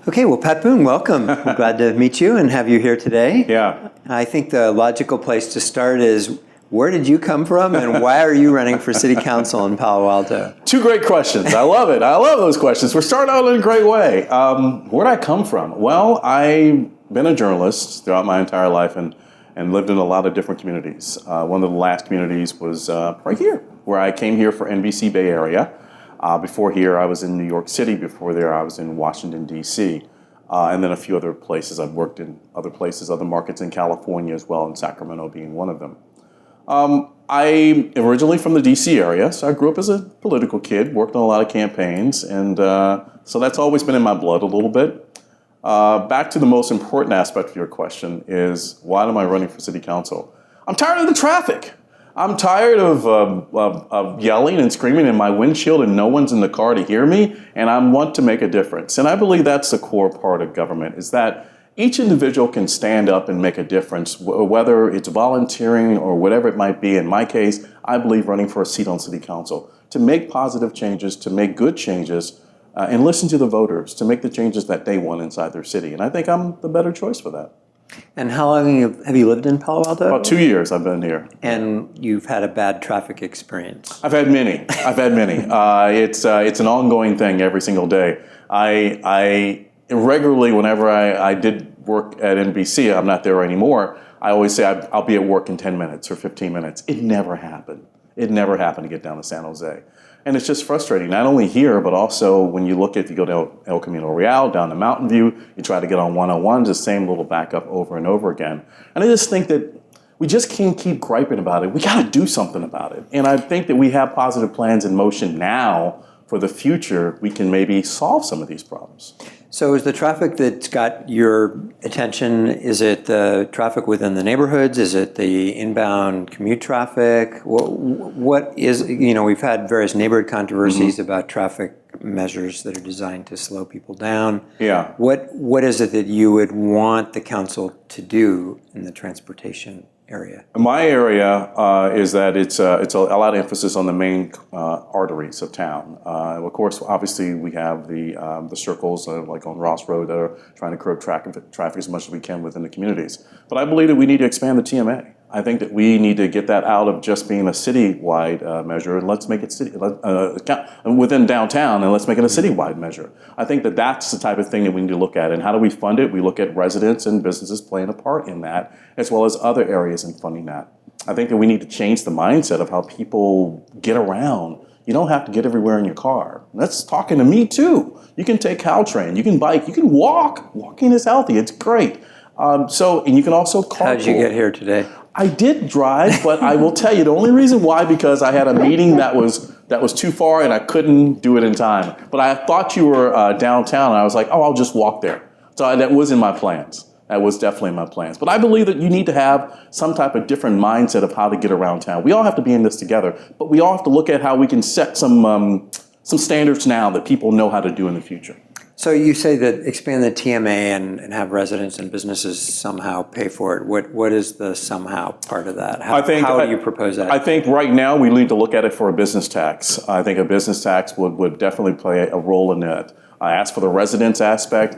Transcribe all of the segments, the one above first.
Okay, well, Pat Boone, welcome. I'm glad to meet you and have you here today. Yeah. I think the logical place to start is, where did you come from and why are you running for City Council in Palo Alto? Two great questions. I love it. I love those questions. We're starting out in a great way. Where did I come from? Well, I've been a journalist throughout my entire life and lived in a lot of different communities. One of the last communities was right here, where I came here for NBC Bay Area. Before here, I was in New York City. Before there, I was in Washington, D.C. And then a few other places. I've worked in other places, other markets in California as well, and Sacramento being one of them. I'm originally from the D.C. area, so I grew up as a political kid, worked on a lot of campaigns, and so that's always been in my blood a little bit. Back to the most important aspect of your question is, why am I running for City Council? I'm tired of the traffic. I'm tired of yelling and screaming in my windshield and no one's in the car to hear me, and I want to make a difference. And I believe that's the core part of government, is that each individual can stand up and make a difference, whether it's volunteering or whatever it might be. In my case, I believe running for a seat on City Council to make positive changes, to make good changes, and listen to the voters to make the changes that they want inside their city. And I think I'm the better choice for that. And how long have you lived in Palo Alto? About 2 years I've been here. And you've had a bad traffic experience? I've had many. It's an ongoing thing every single day. I regularly, whenever I did work at NBC, I'm not there anymore, I always say I'll be at work in 10 minutes or 15 minutes. It never happened. It never happened to get down to San Jose. And it's just frustrating, not only here, but also when you look at, you go down El Camino Real, down to Mountain View, you try to get on 101, the same little backup over and over again. And I just think that we just can't keep griping about it. We got to do something about it. And I think that we have positive plans in motion now. For the future, we can maybe solve some of these problems. So is the traffic that's got your attention, is it the traffic within the neighborhoods? Is it the inbound commute traffic? What is, we've had various neighborhood controversies about traffic measures that are designed to slow people down. Yeah. What is it that you would want the council to do in the transportation area? My area is that it's a lot of emphasis on the main arteries of town. Of course, obviously, we have the circles like on Ross Road that are trying to curb traffic as much as we can within the communities. But I believe that we need to expand the TMA. I think that we need to get that out of just being a city-wide measure, and let's make it within downtown, and let's make it a city-wide measure. I think that that's the type of thing that we need to look at. And how do we fund it? We look at residents and businesses playing a part in that, as well as other areas in funding that. I think that we need to change the mindset of how people get around. You don't have to get everywhere in your car. That's talking to me too. You can take Caltrain, you can bike, you can walk. Walking is healthy, it's great. And you can also carpool. How did you get here today? I did drive, but I will tell you the only reason why, because I had a meeting that was too far and I couldn't do it in time. But I thought you were downtown, and I was like, oh, I'll just walk there. So that was in my plans. That was definitely in my plans. But I believe that you need to have some type of different mindset of how to get around town. We all have to be in this together, but we all have to look at how we can set some standards now that people know how to do in the future. So you say that expand the TMA and have residents and businesses somehow pay for it. What is the somehow part of that? How do you propose that? I think right now we need to look at it for a business tax. I think a business tax would definitely play a role in that. As for the residents aspect,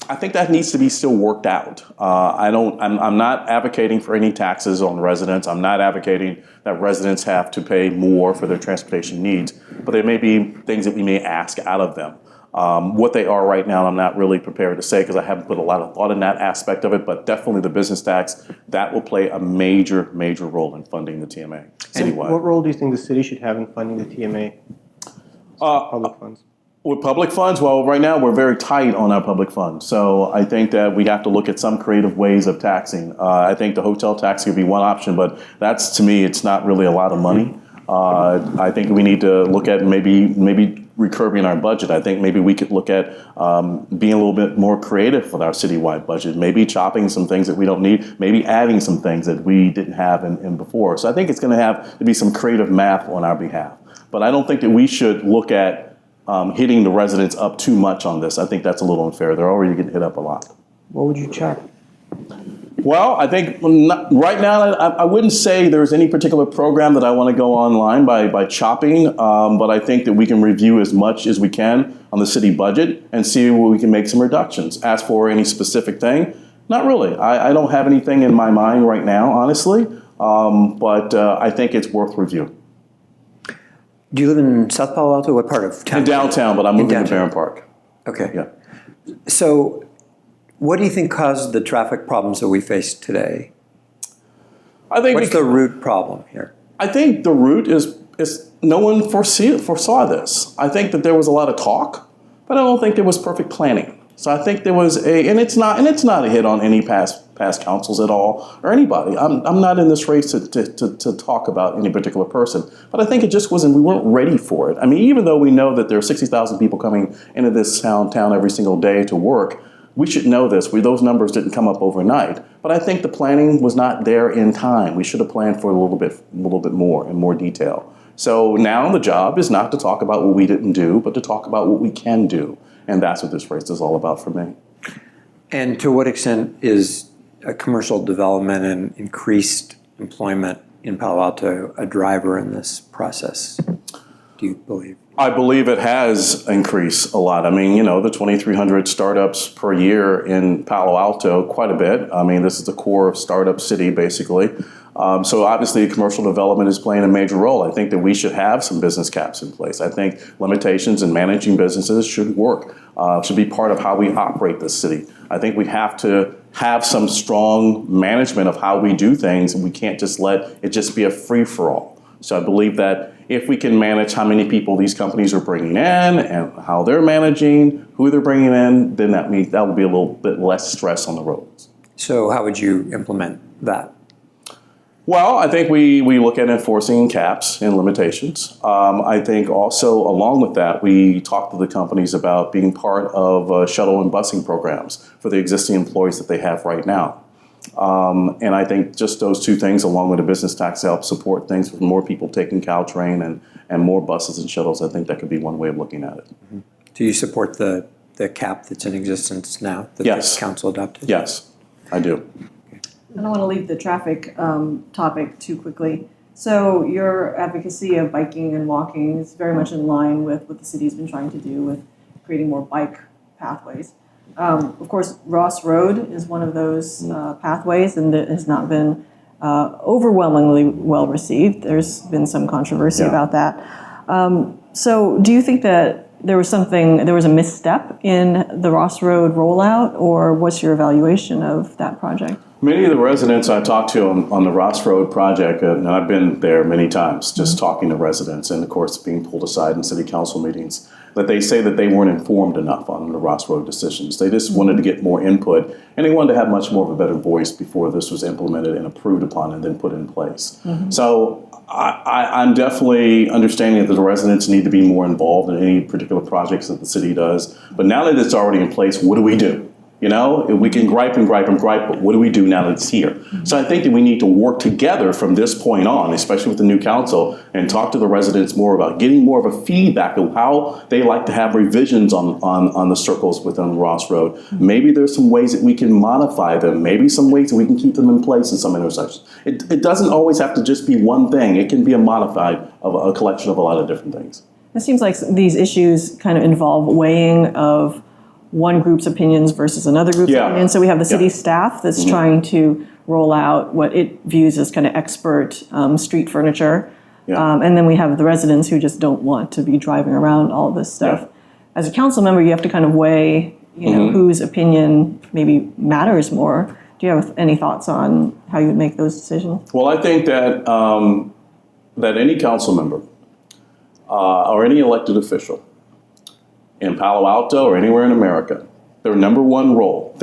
I think that needs to be still worked out. I'm not advocating for any taxes on residents. I'm not advocating that residents have to pay more for their transportation needs, but there may be things that we may ask out of them. What they are right now, I'm not really prepared to say because I haven't put a lot of thought in that aspect of it, but definitely the business tax, that will play a major, major role in funding the TMA citywide. And what role do you think the city should have in funding the TMA? Public funds? With public funds, well, right now we're very tight on our public funds. So I think that we have to look at some creative ways of taxing. I think the hotel tax could be one option, but that's, to me, it's not really a lot of money. I think we need to look at maybe recurbing our budget. I think maybe we could look at being a little bit more creative with our citywide budget, maybe chopping some things that we don't need, maybe adding some things that we didn't have in before. So I think it's going to have to be some creative math on our behalf. But I don't think that we should look at hitting the residents up too much on this. I think that's a little unfair. They're already getting hit up a lot. What would you chop? Well, I think right now, I wouldn't say there's any particular program that I want to go online by chopping, but I think that we can review as much as we can on the city budget and see where we can make some reductions. As for any specific thing, not really. I don't have anything in my mind right now, honestly, but I think it's worth review. Do you live in South Palo Alto? What part of town? In downtown, but I'm moving to Barron Park. Okay. Yeah. So what do you think caused the traffic problems that we face today? I think What's the root problem here? I think the root is no one foresaw this. I think that there was a lot of talk, but I don't think there was perfect planning. So I think there was and it's not a hit on any past councils at all or anybody. I'm not in this race to talk about any particular person, but I think it just wasn't. We weren't ready for it. I mean, even though we know that there are 60,000 people coming into this town every single day to work, we should know this. Those numbers didn't come up overnight, but I think the planning was not there in time. We should have planned for a little bit more in more detail. So now the job is not to talk about what we didn't do, but to talk about what we can do. And that's what this race is all about for me. And to what extent is a commercial development and increased employment in Palo Alto a driver in this process, do you believe? I believe it has increased a lot. I mean, the 2,300 startups per year in Palo Alto, quite a bit. I mean, this is the core of startup city, basically. So obviously commercial development is playing a major role. I think that we should have some business caps in place. I think limitations in managing businesses should work, should be part of how we operate this city. I think we have to have some strong management of how we do things, and we can't just let it just be a free-for-all. So I believe that if we can manage how many people these companies are bringing in and how they're managing, who they're bringing in, then that will be a little bit less stress on the roads. So how would you implement that? Well, I think we look at enforcing caps and limitations. I think also along with that, we talk to the companies about being part of shuttle and busing programs for the existing employees that they have right now. And I think just those two things, along with a business tax, help support things with more people taking Caltrain and more buses and shuttles. I think that could be one way of looking at it. Mm-hmm. Do you support the cap that's in existence now that Yes. the council adopted? Yes, I do. I don't want to leave the traffic topic too quickly. So your advocacy of biking and walking is very much in line with what the city's been trying to do with creating more bike pathways. Of course, Ross Road is one of those pathways, and it has not been overwhelmingly well received. There's been some controversy about that. So do you think that there was a misstep in the Ross Road rollout, or what's your evaluation of that project? Many of the residents I talked to on the Ross Road project, and I've been there many times, just talking to residents and, of course, being pulled aside in city council meetings, that they say that they weren't informed enough on the Ross Road decisions. They just wanted to get more input, and they wanted to have much more of a better voice before this was implemented and approved upon and then put in place. So I'm definitely understanding that the residents need to be more involved in any particular projects that the city does. But now that it's already in place, what do we do? We can gripe and gripe and gripe, but what do we do now that it's here? So I think that we need to work together from this point on, especially with the new council, and talk to the residents more about getting more of a feedback of how they like to have revisions on the circles within Ross Road. Maybe there's some ways that we can modify them. Maybe some ways that we can keep them in place in some intersections. It doesn't always have to just be one thing. It can be a modified of a collection of a lot of different things. It seems like these issues kind of involve weighing of one group's opinions versus another group's opinions. So we have the city staff that's trying to roll out what it views as kind of expert street furniture. And then we have the residents who just don't want to be driving around all of this stuff. As a council member, you have to kind of weigh, whose opinion maybe matters more. Do you have any thoughts on how you would make those decisions? Well, I think that that any council member or any elected official in Palo Alto or anywhere in America, their number one role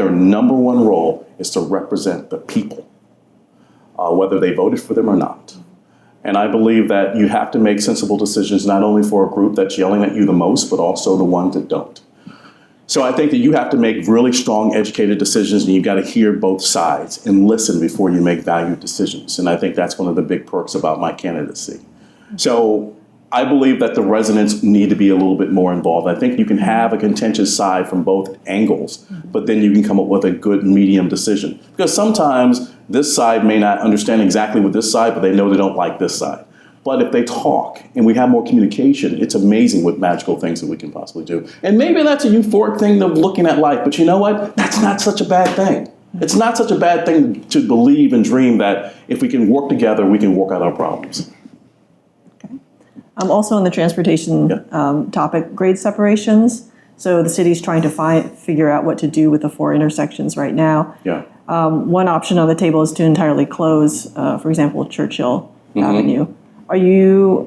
is to represent the people, whether they voted for them or not. And I believe that you have to make sensible decisions, not only for a group that's yelling at you the most, but also the ones that don't. So I think that you have to make really strong, educated decisions, and you've got to hear both sides and listen before you make valued decisions. And I think that's one of the big perks about my candidacy. So I believe that the residents need to be a little bit more involved. I think you can have a contentious side from both angles, but then you can come up with a good medium decision. Because sometimes this side may not understand exactly what this side, but they know they don't like this side. But if they talk and we have more communication, it's amazing what magical things that we can possibly do. And maybe that's a euphoric thing of looking at life, but you know what? That's not such a bad thing. It's not such a bad thing to believe and dream that if we can work together, we can work out our problems. Also on the transportation topic, grade separations. So the city's trying to figure out what to do with the 4 intersections right now. Yeah. One option on the table is to entirely close, for example, Churchill Avenue. Are you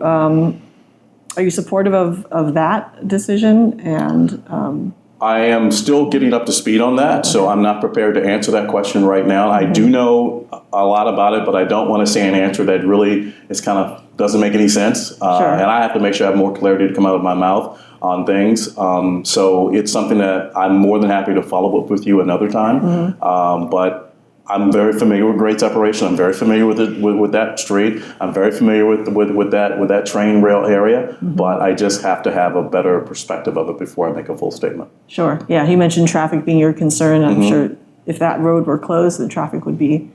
supportive of that decision? And I am still getting up to speed on that, so I'm not prepared to answer that question right now. I do know a lot about it, but I don't want to say an answer that really is kind of doesn't make any sense. Sure. And I have to make sure I have more clarity to come out of my mouth on things. So it's something that I'm more than happy to follow up with you another time. But I'm very familiar with grade separation. I'm very familiar with that street. I'm very familiar with that train rail area. But I just have to have a better perspective of it before I make a full statement. Sure. Yeah, he mentioned traffic being your concern. I'm sure if that road were closed, the traffic would be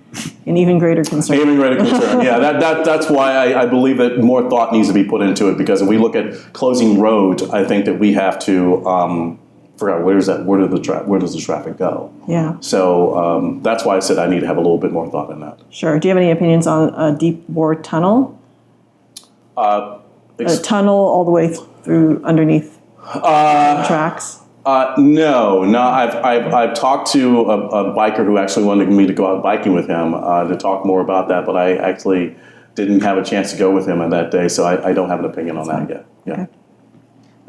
an even greater concern. Even greater concern. Yeah, that's why I believe that more thought needs to be put into it. Because if we look at closing roads, I think that we have to. Forgot where does the traffic go? Yeah. So that's why I said I need to have a little bit more thought in that. Sure. Do you have any opinions on a deep bore tunnel? A tunnel all the way through underneath tracks? No. I've talked to a biker who actually wanted me to go out biking with him to talk more about that, but I actually didn't have a chance to go with him on that day, so I don't have an opinion on that yet. Yeah. Okay.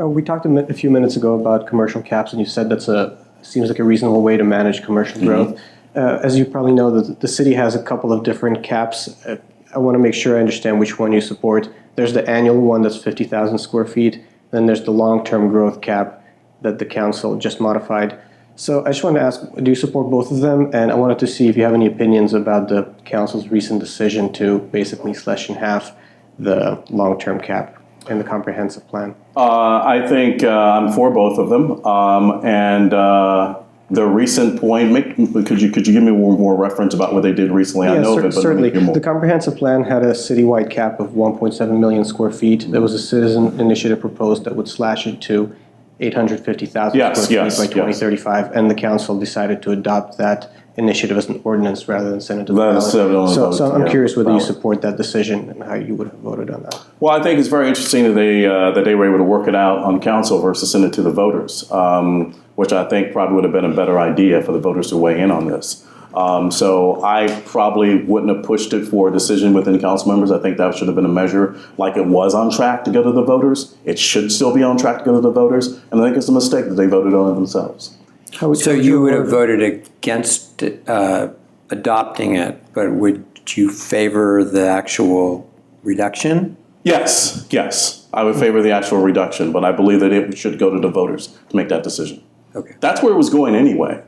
We talked a few minutes ago about commercial caps, and you said seems like a reasonable way to manage commercial growth. As you probably know, the city has a couple of different caps. I want to make sure I understand which one you support. There's the annual one that's 50,000 square feet. Then there's the long-term growth cap that the council just modified. So I just wanted to ask, do you support both of them? And I wanted to see if you have any opinions about the council's recent decision to basically slash in half the long-term cap in the comprehensive plan. I think I'm for both of them. And the recent point, could you give me more reference about what they did recently? Yeah, I know of it, but certainly. let me hear more. The comprehensive plan had a citywide cap of 1.7 million square feet. There was a citizen initiative proposed that would slash it to 850,000 square feet by 2035, and the council decided to adopt that initiative as an ordinance rather than send it to the ballot. So I'm curious whether you support that decision and how you would have voted on that. Well, I think it's very interesting that they were able to work it out on council versus send it to the voters, which I think probably would have been a better idea for the voters to weigh in on this. So I probably wouldn't have pushed it for a decision within council members. I think that should have been a measure like it was on track to go to the voters. It should still be on track to go to the voters. And I think it's a mistake that they voted on it themselves. So you would have voted against adopting it, but would you favor the actual reduction? Yes. I would favor the actual reduction, but I believe that it should go to the voters to make that decision. Okay. That's where it was going anyway.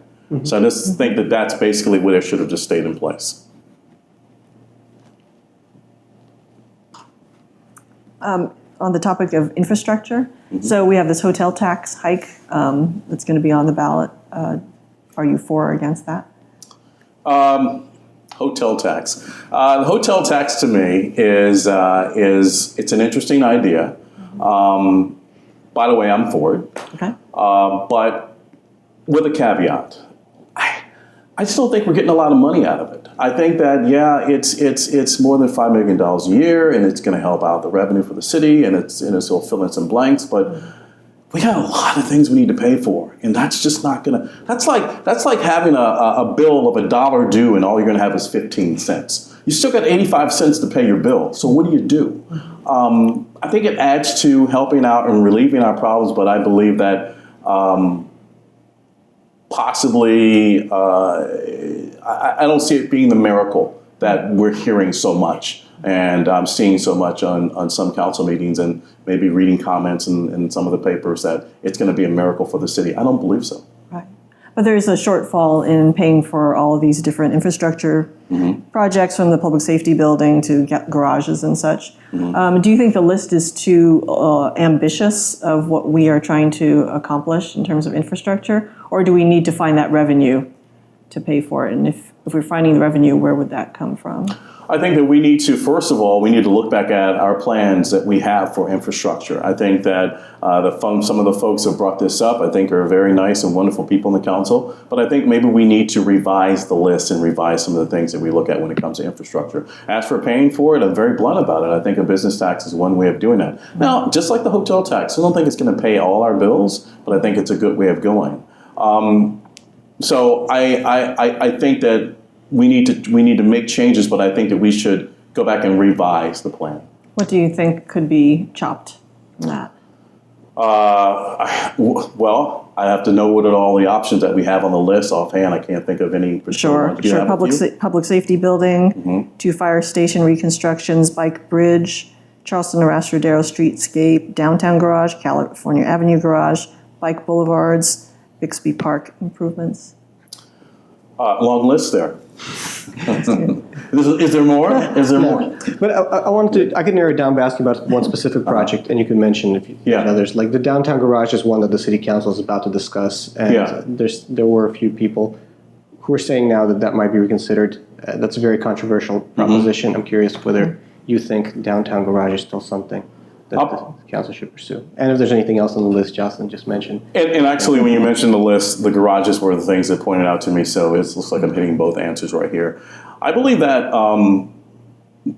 So I just think that that's basically where it should have just stayed in place. On the topic of infrastructure, so we have this hotel tax hike that's going to be on the ballot. Are you for or against that? Hotel tax. The hotel tax to me is it's an interesting idea. By the way, I'm for it. Okay. But with a caveat. I still think we're getting a lot of money out of it. I think that, it's more than $5 million a year, and it's going to help out the revenue for the city, and it'll fill in some blanks, but we got a lot of things we need to pay for, and that's just not going to, that's like having a bill of $1 due, and all you're going to have is 15 cents. You still got 85 cents to pay your bill, so what do? I think it adds to helping out and relieving our problems, but I believe that possibly, I don't see it being the miracle that we're hearing so much and I'm seeing so much on some council meetings and maybe reading comments in some of the papers that it's going to be a miracle for the city. I don't believe so. Right. But there is a shortfall in paying for all of these different infrastructure projects, from the public safety building to garages and such. Do you think the list is too ambitious of what we are trying to accomplish in terms of infrastructure? Or do we need to find that revenue to pay for it? And if we're finding the revenue, where would that come from? I think that we need to, first of all, we need to look back at our plans that we have for infrastructure. I think that some of the folks who brought this up, I think, are very nice and wonderful people in the council. But I think maybe we need to revise the list and revise some of the things that we look at when it comes to infrastructure. As for paying for it, I'm very blunt about it. I think a business tax is one way of doing that. Now, just like the hotel tax, I don't think it's going to pay all our bills, but I think it's a good way of going. So I think that we need to make changes, but I think that we should go back and revise the plan. What do you think could be chopped from that? Well, I have to know what are all the options that we have on the list offhand. I can't think of any. Sure. Public safety building, 2 fire station reconstructions, bike bridge, Charleston Rodero streetscape, downtown garage, California Avenue garage, bike boulevards, Bixby Park improvements. Long list there. Is there more? Is there more? But I wanted to, I could narrow it down by asking about one specific project, and you can mention if you have others. Like the downtown garage is one that the city council is about to discuss, and there were a few people who are saying now that that might be reconsidered. That's a very controversial proposition. I'm curious whether you think downtown garage is still something that the council should pursue. And if there's anything else on the list Jocelyn just mentioned. And actually, when you mentioned the list, the garages were the things that pointed out to me, so it looks like I'm hitting both answers right here. I believe that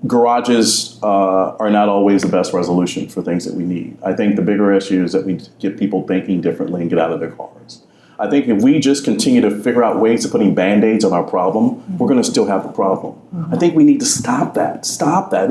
garages are not always the best resolution for things that we need. I think the bigger issue is that we get people thinking differently and get out of their cars. I think if we just continue to figure out ways of putting Band-Aids on our problem, we're going to still have the problem. I think we need to stop that.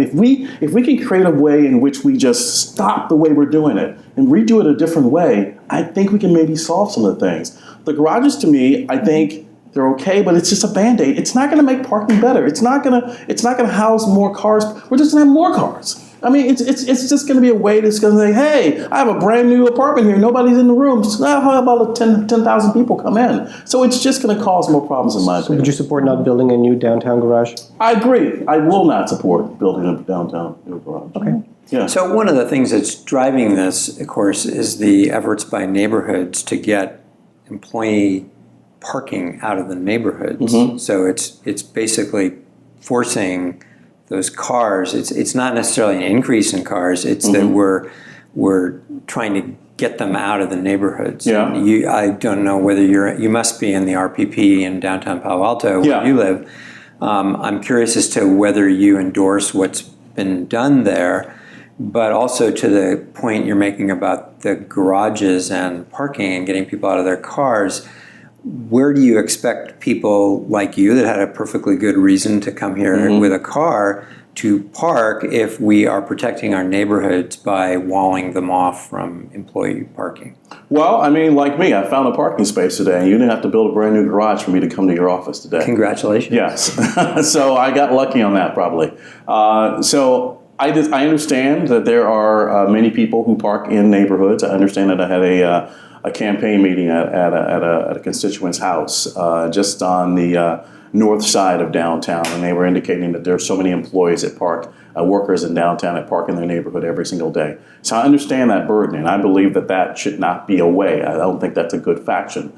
If we can create a way in which we just stop the way we're doing it and redo it a different way, I think we can maybe solve some of the things. The garages, to me, I think they're okay, but it's just a Band-Aid. It's not going to make parking better. It's not going to house more cars. We're just going to have more cars. I mean, it's just going to be a way that's going to say, hey, I have a brand new apartment here. Nobody's in the room. So now how about 10,000 people come in? So it's just going to cause more problems in my opinion. Would you support not building a new downtown garage? I agree. I will not support building a downtown new garage. Okay. Yeah. So one of the things that's driving this, of course, is the efforts by neighborhoods to get employee parking out of the neighborhoods. So it's basically forcing those cars. It's not necessarily an increase in cars. It's that we're trying to get them out of the neighborhoods. Yeah. I don't know whether you must be in the RPP in downtown Palo Alto where you live. I'm curious as to whether you endorse what's been done there, but also to the point you're making about the garages and parking and getting people out of their cars. Where do you expect people like you that had a perfectly good reason to come here with a car to park if we are protecting our neighborhoods by walling them off from employee parking? Well, I mean, like me, I found a parking space today, and you didn't have to build a brand new garage for me to come to your office today. Congratulations. Yes. So I got lucky on that, probably. So I understand that there are many people who park in neighborhoods. I understand that I had a campaign meeting at a constituent's house just on the north side of downtown, and they were indicating that there are so many employees that park, workers in downtown that park in their neighborhood every single day. So I understand that burden, and I believe that should not be a way. I don't think that's a good faction.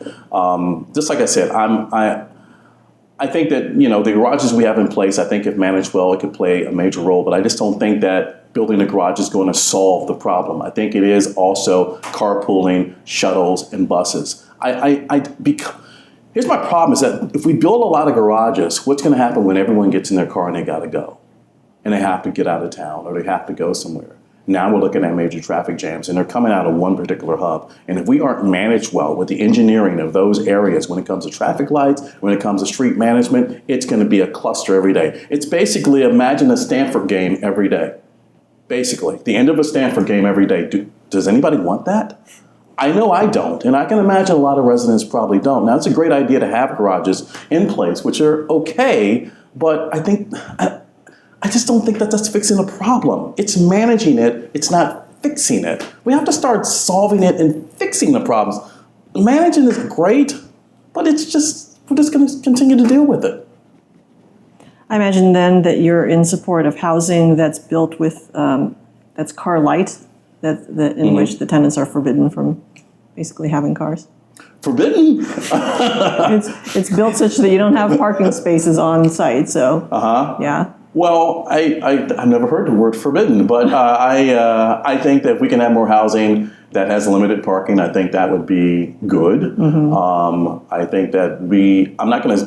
Just like I said, I think that the garages we have in place, I think if managed well, it could play a major role, but I just don't think that building a garage is going to solve the problem. I think it is also carpooling, shuttles, and buses. Here's my problem is that if we build a lot of garages, what's going to happen when everyone gets in their car and they got to go? And they have to get out of town or they have to go somewhere. Now we're looking at major traffic jams, and they're coming out of one particular hub. And if we aren't managed well with the engineering of those areas when it comes to traffic lights, when it comes to street management, it's going to be a cluster every day. It's basically, imagine a Stanford game every day. Basically, the end of a Stanford game every day. Does anybody want that? I know I don't, and I can imagine a lot of residents probably don't. Now, it's a great idea to have garages in place, which are okay, but I just don't think that that's fixing the problem. It's managing it, it's not fixing it. We have to start solving it and fixing the problems. Managing is great, but we're just going to continue to deal with it. I imagine then that you're in support of housing that's built with, that's car light, that in which the tenants are forbidden from basically having cars. Forbidden? It's built such that you don't have parking spaces on site, so, yeah. Well, I've never heard the word forbidden, but I think that if we can have more housing that has limited parking, I think that would be good. I think that I'm not going to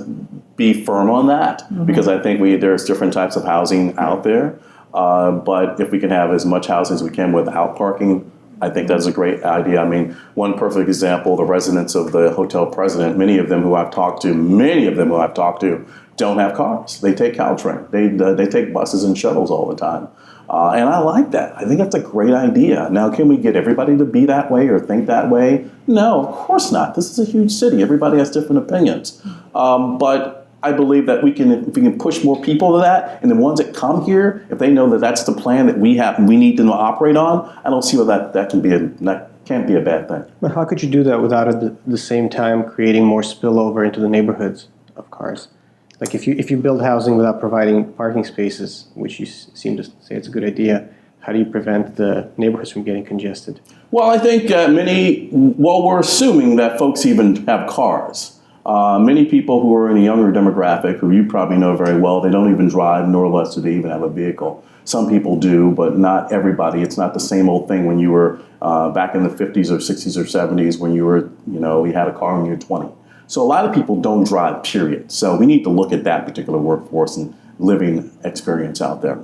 be firm on that because I think there's different types of housing out there. But if we can have as much housing as we can without parking, I think that's a great idea. I mean, one perfect example, the residents of the hotel president, many of them who I've talked to don't have cars. They take Caltrain. They take buses and shuttles all the time. And I like that. I think that's a great idea. Now, can we get everybody to be that way or think that way? No, of course not. This is a huge city. Everybody has different opinions. But I believe that if we can push more people to that, and the ones that come here, if they know that that's the plan that we need them to operate on, I don't see why that can't be a bad thing. But how could you do that without at the same time creating more spillover into the neighborhoods of cars? Like if you build housing without providing parking spaces, which you seem to say it's a good idea, how do you prevent the neighborhoods from getting congested? Well, I think we're assuming that folks even have cars. Many people who are in a younger demographic, who you probably know very well, they don't even drive, nor less do they even have a vehicle. Some people do, but not everybody. It's not the same old thing when you were back in the 50s or 60s or 70s when you had a car when you were 20. So a lot of people don't drive, period. So we need to look at that particular workforce and living experience out there.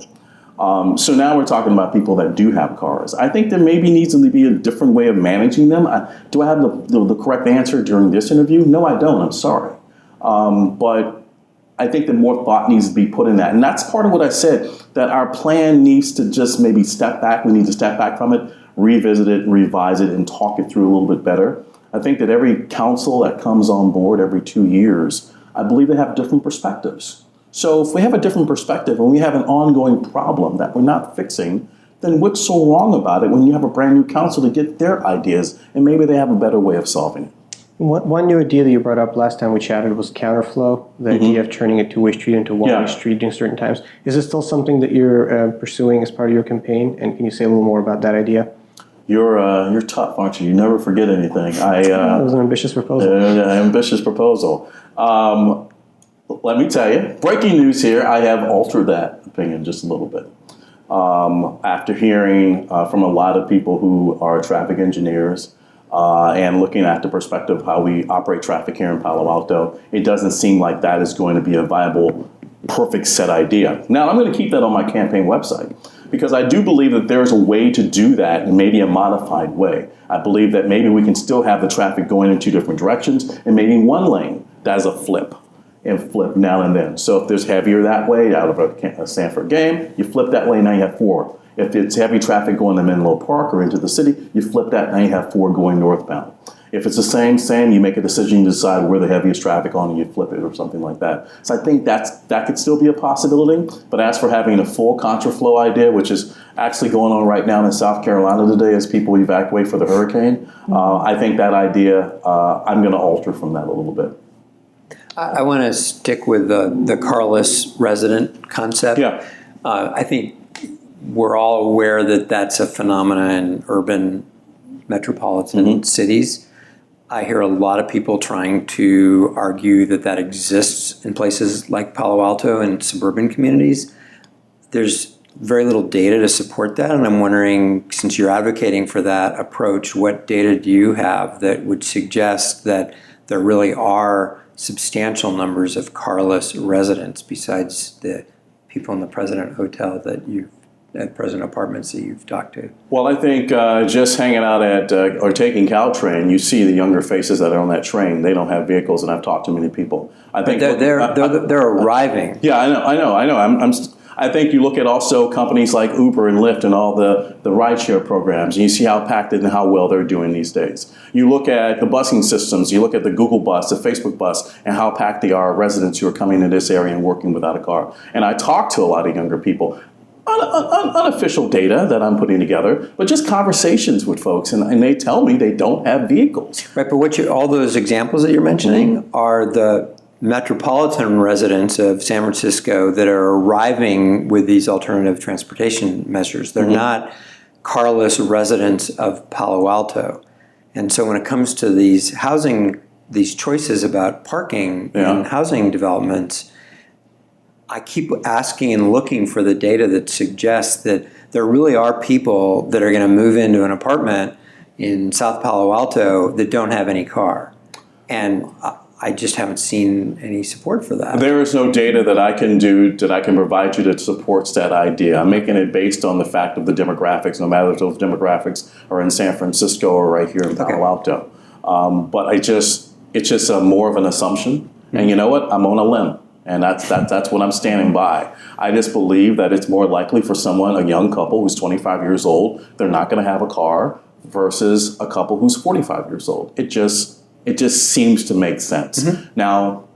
So now we're talking about people that do have cars. I think there maybe needs to be a different way of managing them. Do I have the correct answer during this interview? No, I don't. I'm sorry. But I think that more thought needs to be put in that. And that's part of what I said, that our plan needs to just maybe step back. We need to step back from it, revisit it, revise it, and talk it through a little bit better. I think that every council that comes on board every 2 years, I believe they have different perspectives. So if we have a different perspective and we have an ongoing problem that we're not fixing, then what's so wrong about it when you have a brand new council to get their ideas and maybe they have a better way of solving it? One new idea that you brought up last time we chatted was counterflow, the idea of turning a two-way street into a one-way street during certain times. Is this still something that you're pursuing as part of your campaign? And can you say a little more about that idea? You're tough, aren't you? You never forget anything. That was an ambitious proposal. Ambitious proposal. Let me tell you, breaking news here, I have altered that opinion just a little bit. After hearing from a lot of people who are traffic engineers and looking at the perspective of how we operate traffic here in Palo Alto, it doesn't seem like that is going to be a viable, perfect set idea. Now, I'm going to keep that on my campaign website because I do believe that there's a way to do that in maybe a modified way. I believe that maybe we can still have the traffic going in two different directions and maybe one lane that's a flip. And flip now and then. So if there's heavier that way out of a Sanford game, you flip that way, now you have 4. If it's heavy traffic going to Menlo Park or into the city, you flip that, now you have 4 going northbound. If it's the same, you make a decision to decide where the heaviest traffic on and you flip it or something like that. So I think that could still be a possibility. But as for having a full contraflow idea, which is actually going on right now in South Carolina today as people evacuate for the hurricane, I think that idea, I'm going to alter from that a little bit. I want to stick with the carless resident concept. Yeah. I think we're all aware that that's a phenomenon in urban metropolitan cities. I hear a lot of people trying to argue that exists in places like Palo Alto and suburban communities. There's very little data to support that, and I'm wondering, since you're advocating for that approach, what data do you have that would suggest that there really are substantial numbers of carless residents besides the people in the President Hotel President Apartments that you've talked to? Well, I think just hanging out at or taking Caltrain, you see the younger faces that are on that train. They don't have vehicles, and I've talked to many people. I think they're arriving. Yeah, I know. I think you look at also companies like Uber and Lyft and all the rideshare programs, and you see how packed and how well they're doing these days. You look at the busing systems, you look at the Google bus, the Facebook bus, and how packed they are, residents who are coming to this area and working without a car. And I talk to a lot of younger people. unofficial data that I'm putting together, but just conversations with folks, and they tell me they don't have vehicles. Right, but all those examples that you're mentioning are the metropolitan residents of San Francisco that are arriving with these alternative transportation measures. They're not carless residents of Palo Alto. And so when it comes to these choices about parking and housing developments, I keep asking and looking for the data that suggests that there really are people that are going to move into an apartment in South Palo Alto that don't have any car. And I just haven't seen any support for that. There is no data that I can provide you that supports that idea. I'm making it based on the fact of the demographics, no matter if those demographics are in San Francisco or right here in Palo Alto. But it's just more of an assumption. And you know what? I'm on a limb. And that's what I'm standing by. I just believe that it's more likely for someone, a young couple who's 25 years old, they're not going to have a car versus a couple who's 45 years old. It just seems to make sense. Now,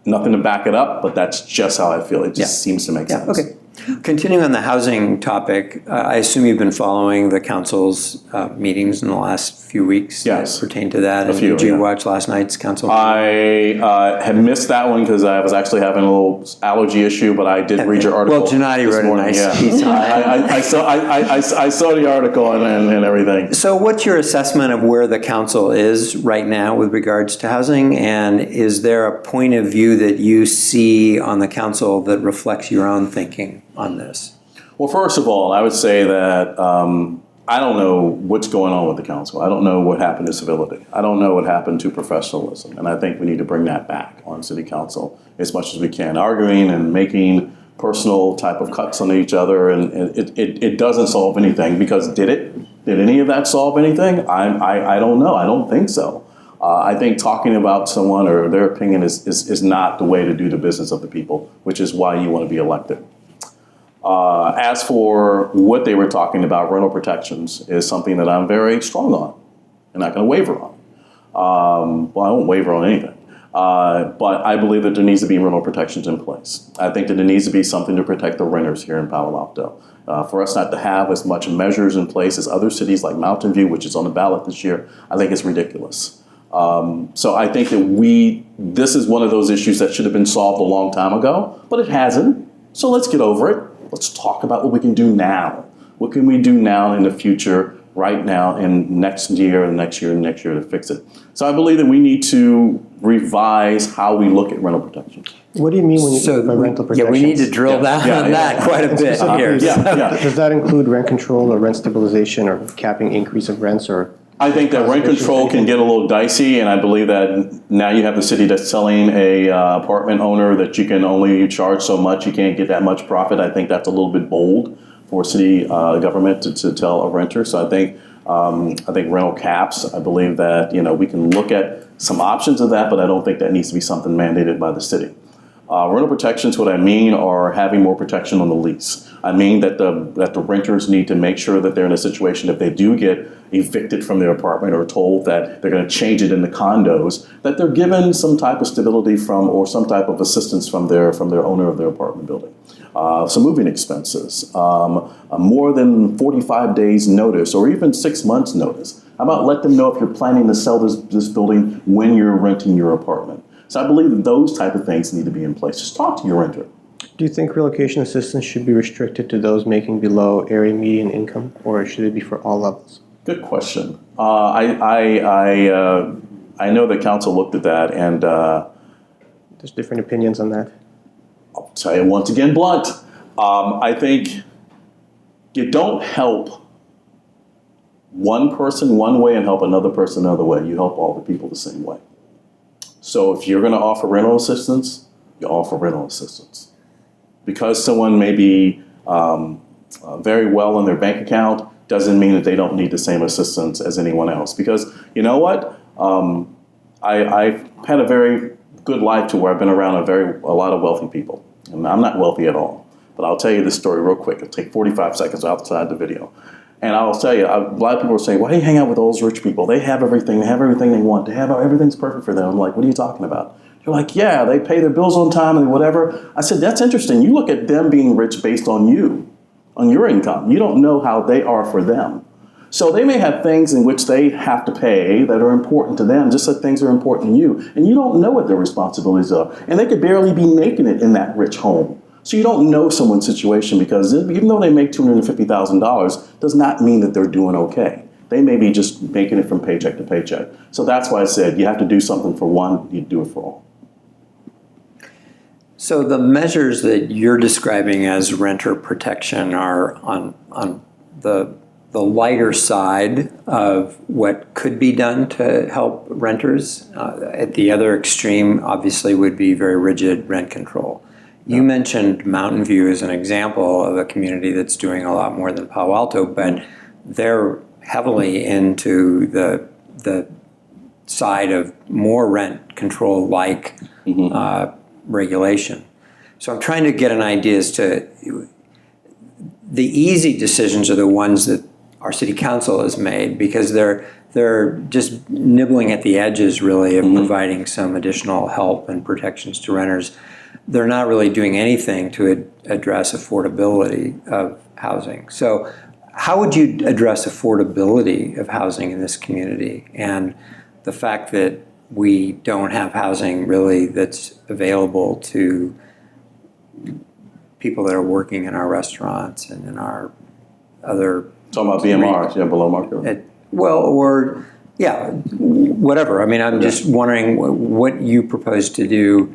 nothing to back it up, but that's just how I feel. It just seems to make sense. Okay. Continuing on the housing topic, I assume you've been following the council's meetings in the last few weeks that pertain to that. A few, did you watch last night's council meeting? I had missed that one because I was actually having a little allergy issue, but I did read your article. Well, Gennady wrote a nice piece on it. I saw the article and everything. So what's your assessment of where the council is right now with regards to housing? And is there a point of view that you see on the council that reflects your own thinking on this? Well, first of all, I would say that I don't know what's going on with the council. I don't know what happened to civility. I don't know what happened to professionalism. And I think we need to bring that back on city council as much as we can. Arguing and making personal type of cuts on each other, and it doesn't solve anything, because did any of that solve anything? I don't know. I don't think so. I think talking about someone or their opinion is not the way to do the business of the people, which is why you want to be elected. As for what they were talking about, rental protections is something that I'm very strong on. I'm not going to waver on. Well, I won't waver on anything. But I believe that there needs to be rental protections in place. I think that there needs to be something to protect the renters here in Palo Alto. For us not to have as much measures in place as other cities like Mountain View, which is on the ballot this year, I think it's ridiculous. So I think that this is one of those issues that should have been solved a long time ago, but it hasn't. So let's get over it. Let's talk about what we can do now. What can we do now in the future, right now, and next year, and next year, and next year to fix it? So I believe that we need to revise how we look at rental protection. What do you mean when you by rental protections? Yeah, we need to drill down on that quite a bit here. Does that include rent control or rent stabilization or capping increase of rents? Or I think that rent control can get a little dicey, and I believe that now you have the city that's telling a apartment owner that you can only charge so much, you can't get that much profit. I think that's a little bit bold for city government to tell a renter. So I think rental caps, I believe that we can look at some options of that, but I don't think that needs to be something mandated by the city. Rental protections, what I mean, are having more protection on the lease. I mean that the renters need to make sure that they're in a situation, if they do get evicted from their apartment or told that they're going to change it into condos, that they're given some type of stability from or some type of assistance from their owner of their apartment building. Some moving expenses, more than 45 days notice or even 6 months notice. How about let them know if you're planning to sell this building when you're renting your apartment? So I believe that those type of things need to be in place. Just talk to your renter. do you think relocation assistance should be restricted to those making below area median income, or should it be for all levels? Good question. I know the council looked at that, and There's different opinions on that. I'll tell you once again, blunt. I think you don't help one person one way and help another person another way. You help all the people the same way. So if you're going to offer rental assistance, you offer rental assistance. Because someone may be very well in their bank account doesn't mean that they don't need the same assistance as anyone else. Because you know what? I've had a very good life to where I've been around a lot of wealthy people. And I'm not wealthy at all. But I'll tell you this story real quick. It'll take 45 seconds outside the video. And I'll tell you, a lot of people are saying, why do you hang out with those rich people? They have everything. They have everything they want. Everything's perfect for them. I'm like, what are you talking about? They're like, yeah, they pay their bills on time and whatever. I said, that's interesting. You look at them being rich based on you. on your income. You don't know how they are for them. So they may have things in which they have to pay that are important to them, just like things are important to you. And you don't know what their responsibilities are. And they could barely be making it in that rich home. So you don't know someone's situation, because even though they make $250,000, does not mean that they're doing okay. They may be just making it from paycheck to paycheck. So that's why I said you have to do something for one, you do it for all. So the measures that you're describing as renter protection are on the lighter side of what could be done to help renters. At the other extreme, obviously, would be very rigid rent control. You mentioned Mountain View as an example of a community that's doing a lot more than Palo Alto, but they're heavily into the side of more rent control like regulation. So I'm trying to get an idea as to the easy decisions are the ones that our city council has made, because they're just nibbling at the edges really of providing some additional help and protections to renters. They're not really doing anything to address affordability of housing. So how would you address affordability of housing in this community, and the fact that we don't have housing really that's available to people that are working in our restaurants and in our other... Talking about BMRs, yeah, below market. Whatever. I mean, I'm just wondering what you propose to do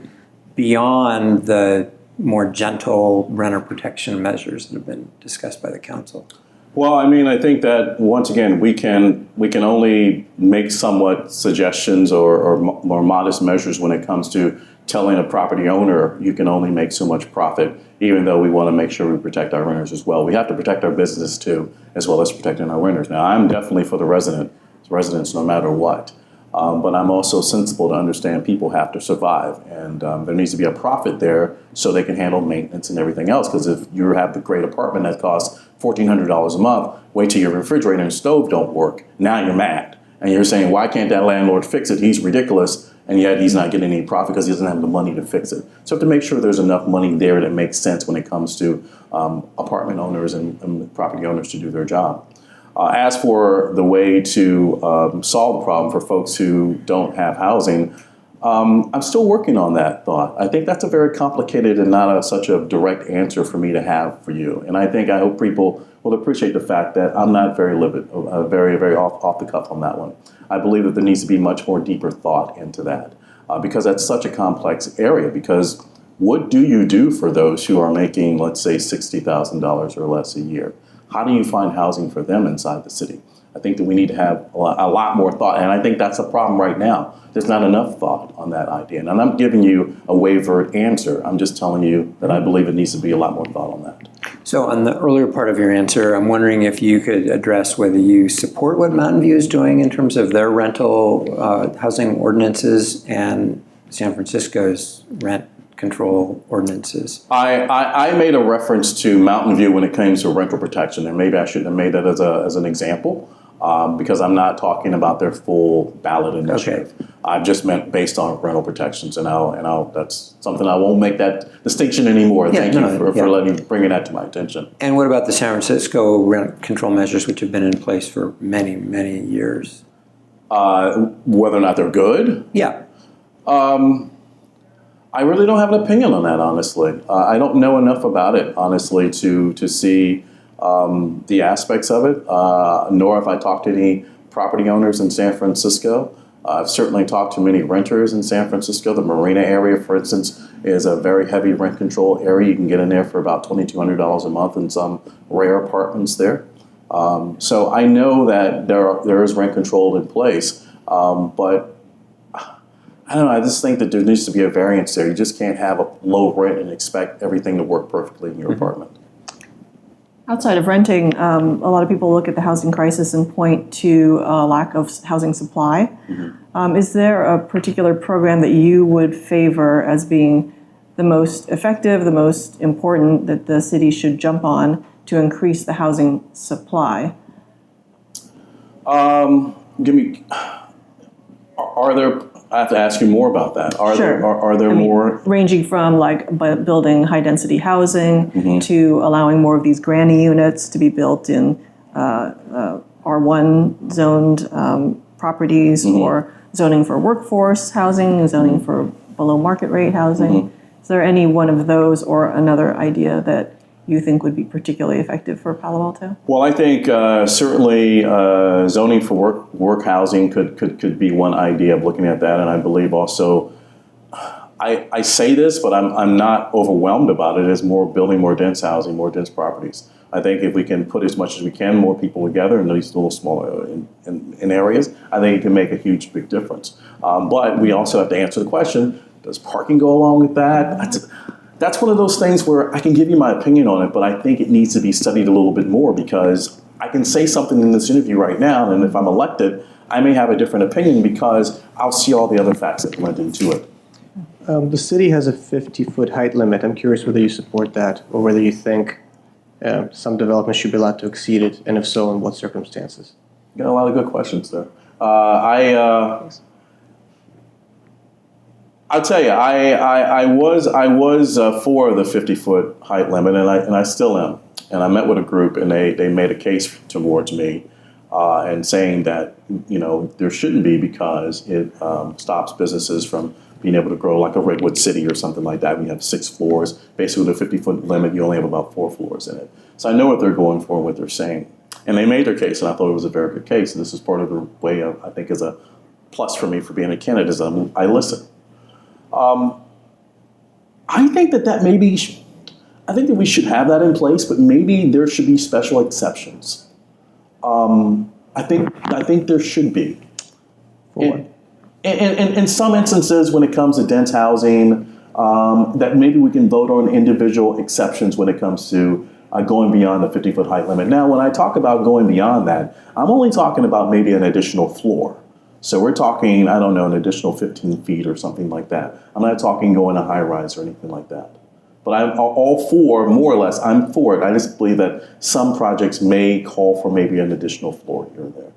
beyond the more gentle renter protection measures that have been discussed by the council. Well, I mean, I think that once again we can only make somewhat suggestions or more modest measures when it comes to telling a property owner you can only make so much profit, even though we want to make sure we protect our renters as well. We have to protect our business too, as well as protecting our renters. Now, I'm definitely for the residents no matter what. But I'm also sensible to understand people have to survive, and there needs to be a profit there so they can handle maintenance and everything else. Because if you have the great apartment that costs $1,400 a month, wait till your refrigerator and stove don't work. Now you're mad, and you're saying, why can't that landlord fix it? He's ridiculous, and yet he's not getting any profit because he doesn't have the money to fix it. So you have to make sure there's enough money there that makes sense when it comes to apartment owners and property owners to do their job. As for the way to solve the problem for folks who don't have housing, I'm still working on that thought. I think that's a very complicated and not such a direct answer for me to have for you. And I hope people will appreciate the fact that I'm not very very off the cuff on that one. I believe that there needs to be much more deeper thought into that because that's such a complex area. Because what do you do for those who are making, let's say, $60,000 or less a year? How do you find housing for them inside the city? I think that we need to have a lot more thought, and I think that's a problem right now. There's not enough thought on that idea, and I'm not giving you a wavered answer. I'm just telling you that I believe it needs to be a lot more thought on that. So on the earlier part of your answer, I'm wondering if you could address whether you support what Mountain View is doing in terms of their rental housing ordinances and San Francisco's rent control ordinances. I made a reference to Mountain View when it comes to rental protection, and maybe I shouldn't have made that as an example because I'm not talking about their full ballot initiative. Okay. I've just meant based on rental protections, and that's something I won't make that distinction anymore. Thank you for bringing that to my attention. And what about the San Francisco rent control measures, which have been in place for many, many years? Whether or not they're good? Yeah. I really don't have an opinion on that, honestly. I don't know enough about it, honestly, to see the aspects of it, nor have I talked to any property owners in San Francisco. I've certainly talked to many renters in San Francisco. The Marina area, for instance, is a very heavy rent control area. You can get in there for about $2,200 a month in some rare apartments there. So I know that there is rent control in place, but I don't know, I just think that there needs to be a variance there. You just can't have a low rent and expect everything to work perfectly in your apartment. Outside of renting, a lot of people look at the housing crisis and point to a lack of housing supply. Is there a particular program that you would favor as being the most effective, the most important, that the city should jump on to increase the housing supply? I have to ask you more about that. Are Sure. there more? Ranging from like building high density housing Mm-hmm. to allowing more of these granny units to be built in R1 zoned properties, Mm-hmm. or zoning for workforce housing, zoning for below market rate housing. Mm-hmm. Is there any one of those or another idea that you think would be particularly effective for Palo Alto? Well, I think certainly zoning for work housing could be one idea of looking at that, and I believe also. I say this, but I'm not overwhelmed about it. It's more building more dense housing, more dense properties. I think if we can put as much as we can, more people together in these little smaller in areas, I think it can make a huge, big difference. But we also have to answer the question, does parking go along with that? That's one of those things where I can give you my opinion on it, but I think it needs to be studied a little bit more, because I can say something in this interview right now, and if I'm elected, I may have a different opinion because I'll see all the other facts that went into it. The city has a 50-foot height limit. I'm curious whether you support that, or whether you think some development should be allowed to exceed it, and if so, in what circumstances? Got a lot of good questions there. I'll tell you, I was for the 50-foot height limit, and I still am. And I met with a group, and they made a case towards me, and saying that there shouldn't be, because it stops businesses from being able to grow, like a Redwood City or something like that. We have 6 floors. Basically, with a 50-foot limit, you only have about 4 floors in it. So I know what they're going for and what they're saying. And they made their case, and I thought it was a very good case. And this is part of the way of, I think, is a plus for me for being a candidate, is I listen. I think that maybe, I think that we should have that in place, but maybe there should be special exceptions. I think there should be. For what? In some instances, when it comes to dense housing, that maybe we can vote on individual exceptions when it comes to going beyond the 50-foot height limit. Now, when I talk about going beyond that, I'm only talking about maybe an additional floor. So we're talking, I don't know, an additional 15 feet or something like that. I'm not talking going to high rise or anything like that. But I'm all for, more or less, I'm for it. I just believe that some projects may call for maybe an additional floor here or there.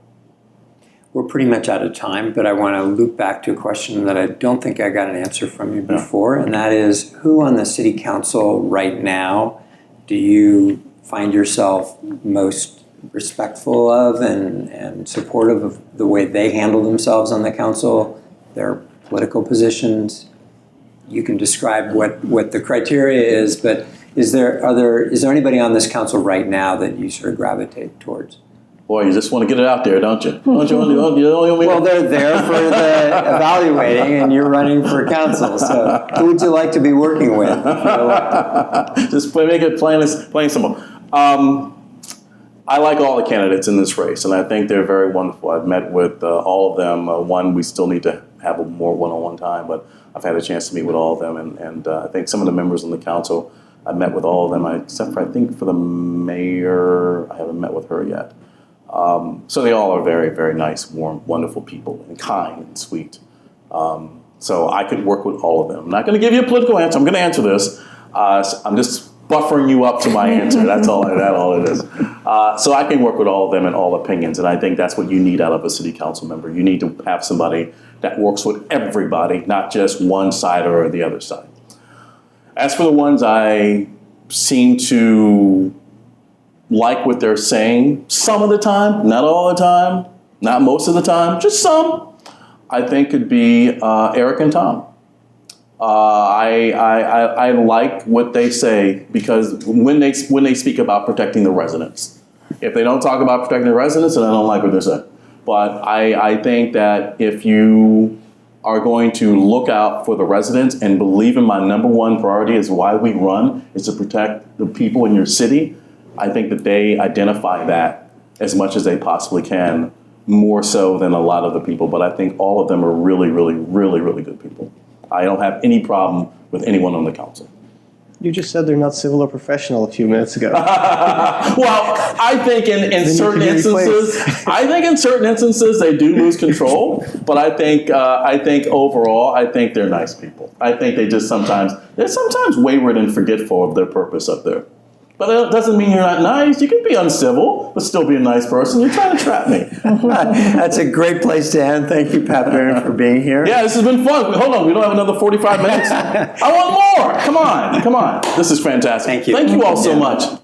We're pretty much out of time, but I want to loop back to a question that I don't think I got an answer from you before, and that is, who on the city council right now do you find yourself most respectful of and supportive of the way they handle themselves on the council, their political positions? You can describe what the criteria is, but is there anybody on this council right now that you sort of gravitate towards? Boy, you just want to get it out there, don't you? Don't you want me Well, they're there for the evaluating, and you're running for council. So, who would you like to be working with? Just make it plain simple. I like all the candidates in this race, and I think they're very wonderful. I've met with all of them. One, we still need to have a more one-on-one time, but I've had a chance to meet with all of them, and I think some of the members on the council, I've met with all of them, except for, I think, for the mayor, I haven't met with her yet. So they all are very, very nice, warm, wonderful people, and kind and sweet. So I could work with all of them. I'm not going to give you a political answer. I'm going to answer this. So I'm just buffering you up to my answer. That's all it is. So I can work with all of them and all opinions, and I think that's what you need out of a city council member. You need to have somebody that works with everybody, not just one side or the other side. As for the ones I seem to like what they're saying, some of the time, not all the time, not most of the time, just some, I think could be Eric and Tom. I like what they say, because when they speak about protecting the residents. If they don't talk about protecting the residents, then I don't like what they're saying. But I think that if you are going to look out for the residents and believe in my number one priority is why we run, is to protect the people in your city, I think that they identify that as much as they possibly can, more so than a lot of the people. But I think all of them are really, really, really, really good people. I don't have any problem with anyone on the council. You just said they're not civil or professional a few minutes ago. Well, I think in certain instances, they do lose control. But I think overall, I think they're nice people. I think they're sometimes wayward and forgetful of their purpose up there. But it doesn't mean you're not nice. You can be uncivil, but still be a nice person. You're trying to trap me. That's a great place to end. Thank you, Pat Boone, for being here. Yeah, this has been fun. Hold on, we don't have another 45 minutes. I want more. Come on. This is fantastic. Thank you. Thank you all so much.